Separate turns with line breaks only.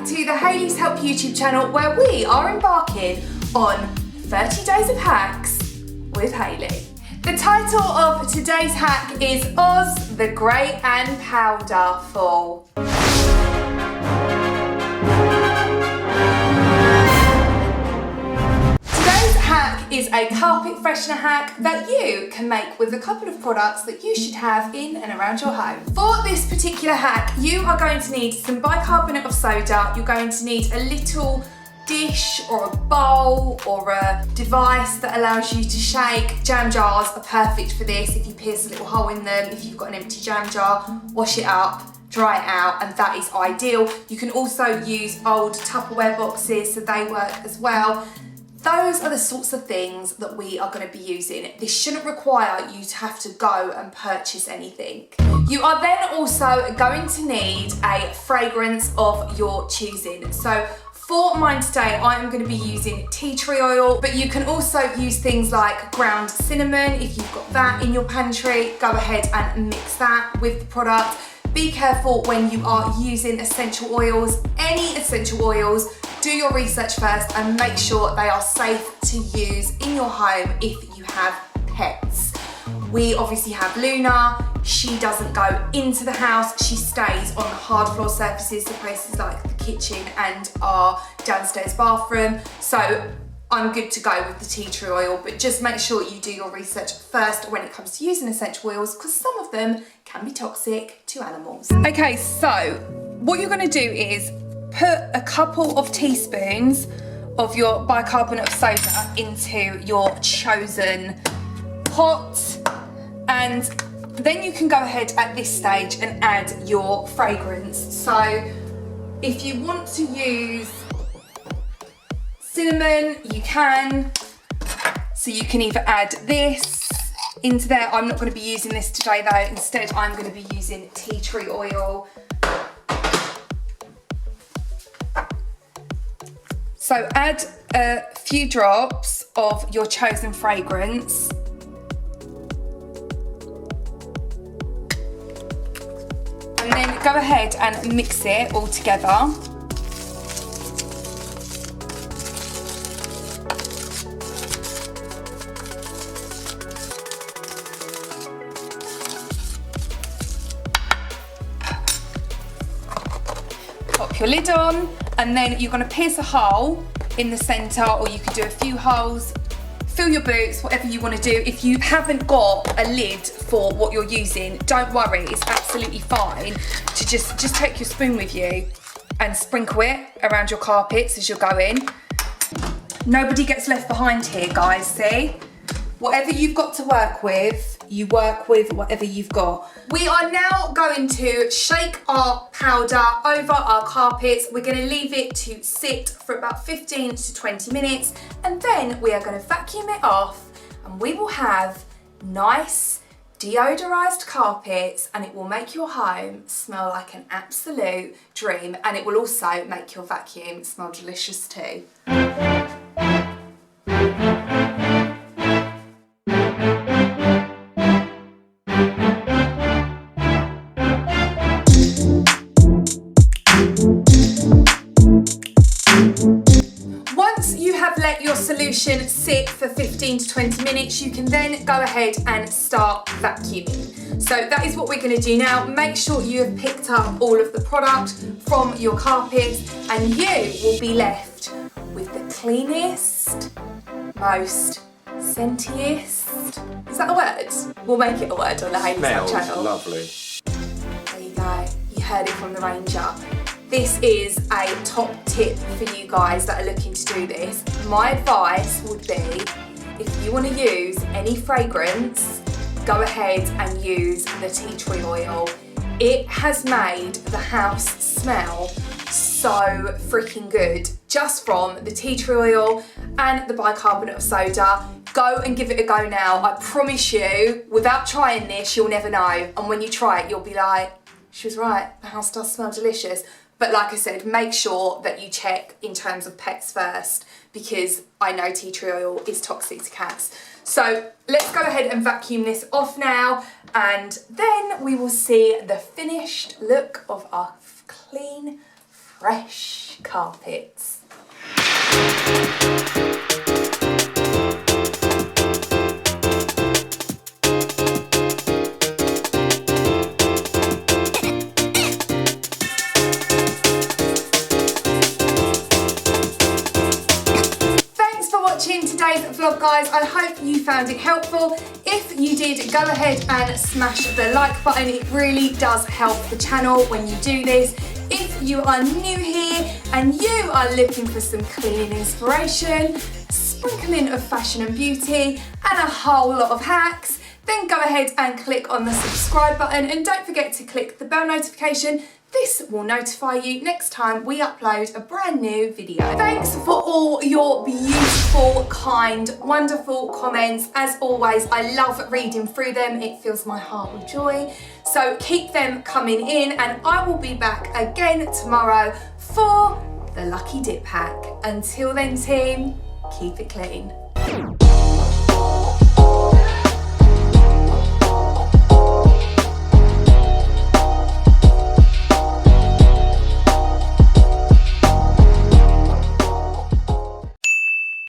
to the Hayleys Help YouTube channel, where we are embarking on 30 days of hacks with Hayley. The title of today's hack is Oz the Great and Powderful. Today's hack is a carpet freshener hack that you can make with a couple of products that you should have in and around your home. For this particular hack, you are going to need some bicarbonate of soda. You're going to need a little dish or a bowl or a device that allows you to shake. Jam jars are perfect for this. If you pierce a little hole in them, if you've got an empty jam jar, wash it up, dry it out, and that is ideal. You can also use old Tupperware boxes, so they work as well. Those are the sorts of things that we are going to be using. This shouldn't require you to have to go and purchase anything. You are then also going to need a fragrance of your choosing. So for mine today, I am going to be using tea tree oil, but you can also use things like ground cinnamon. If you've got that in your pantry, go ahead and mix that with the product. Be careful when you are using essential oils. Any essential oils, do your research first and make sure they are safe to use in your home if you have pets. We obviously have Luna. She doesn't go into the house. She stays on the hard floor surfaces, so places like the kitchen and our downstairs bathroom. So I'm good to go with the tea tree oil, but just make sure you do your research first when it comes to using essential oils, because some of them can be toxic to animals. Okay, so what you're going to do is put a couple of teaspoons of your bicarbonate of soda into your chosen pot, and then you can go ahead at this stage and add your fragrance. So if you want to use cinnamon, you can. So you can either add this into there. I'm not going to be using this today though. Instead, I'm going to be using tea tree oil. So add a few drops of your chosen fragrance. And then go ahead and mix it all together. Pop your lid on, and then you're going to pierce a hole in the centre, or you could do a few holes. Fill your boots, whatever you want to do. If you haven't got a lid for what you're using, don't worry, it's absolutely fine to just take your spoon with you and sprinkle it around your carpets as you're going. Nobody gets left behind here, guys, see? Whatever you've got to work with, you work with whatever you've got. We are now going to shake our powder over our carpets. We're going to leave it to sit for about 15 to 20 minutes, and then we are going to vacuum it off, and we will have nice deodorized carpets, and it will make your home smell like an absolute dream, and it will also make your vacuum smell delicious too. Let your solution sit for 15 to 20 minutes, you can then go ahead and start vacuuming. So that is what we're going to do now. Make sure you have picked up all of the product from your carpets, and you will be left with the cleanest, most scentiest. Is that a word? We'll make it a word on the Hayleys channel.
Lovely.
There you go. You heard it from the Ranger. This is a top tip for you guys that are looking to do this. My advice would be, if you want to use any fragrance, go ahead and use the tea tree oil. It has made the house smell so freaking good just from the tea tree oil and the bicarbonate of soda. Go and give it a go now. I promise you, without trying this, you'll never know. And when you try it, you'll be like, she was right, the house does smell delicious. But like I said, make sure that you check in terms of pets first, because I know tea tree oil is toxic to cats. So let's go ahead and vacuum this off now, and then we will see the finished look of our clean, fresh carpets. Watching today's vlog, guys. I hope you found it helpful. If you did, go ahead and smash the like button. It really does help the channel when you do this. If you are new here and you are looking for some cleaning inspiration, sprinkling of fashion and beauty, and a whole lot of hacks, then go ahead and click on the subscribe button, and don't forget to click the bell notification. This will notify you next time we upload a brand new video. Thanks for all your beautiful, kind, wonderful comments. As always, I love reading through them. It fills my heart with joy. So keep them coming in, and I will be back again tomorrow for the Lucky Dip hack. Until then, team, keep it clean.